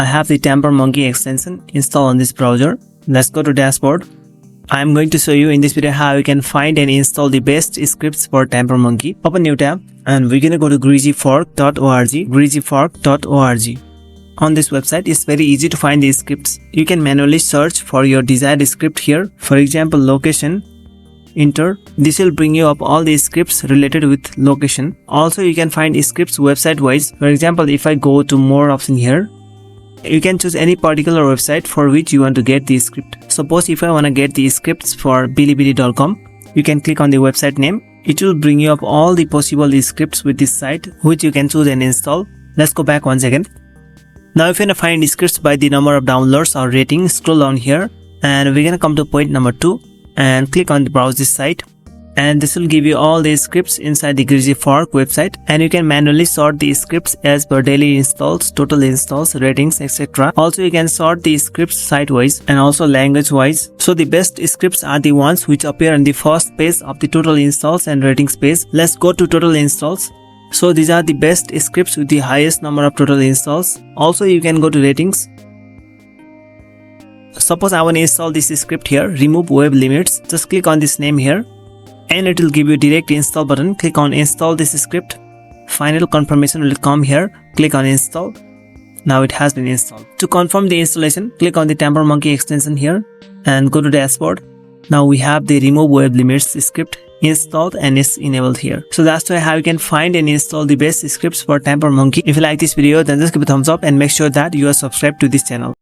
I have the Tampermonkey extension installed on this browser. Let's go to dashboard. I am going to show you in this video how you can find and install the best scripts for Tampermonkey. Open new tab and we're gonna go to greasyfork.org. greasyfork.org. On this website, it's very easy to find these scripts. You can manually search for your desired script here. For example, location. Enter. This will bring you up all the scripts related with location. Also, you can find scripts website wise. For example, if I go to more option here, you can choose any particular website for which you want to get the script. Suppose if I want to get the scripts for bilibili.com, you can click on the website name. It will bring you up all the possible scripts with this site, which you can choose and install. Let's go back once again. Now if you want to find scripts by the number of downloads or rating, scroll down here and we're gonna come to point number 2 and click on the browse this site. And this will give you all the scripts inside the Greasy Fork website, and you can manually sort the scripts as per daily installs, total installs, ratings, etc. Also, you can sort the scripts site-wise and also language-wise. So the best scripts are the ones which appear on the first page of the total installs and ratings page. Let's go to total installs. So these are the best scripts with the highest number of total installs. Also, you can go to ratings. Suppose I want to install this script here, remove web limits. Just click on this name here. And it will give you direct install button. Click on install this script. Final confirmation will come here. Click on install. Now it has been installed. To confirm the installation, click on the Tampermonkey extension here and go to dashboard. Now we have the remove web limits script installed and it's enabled here. So that's how you can find and install the best scripts for Tampermonkey. If you like this video, then just give a thumbs up and make sure that you are subscribed to this channel.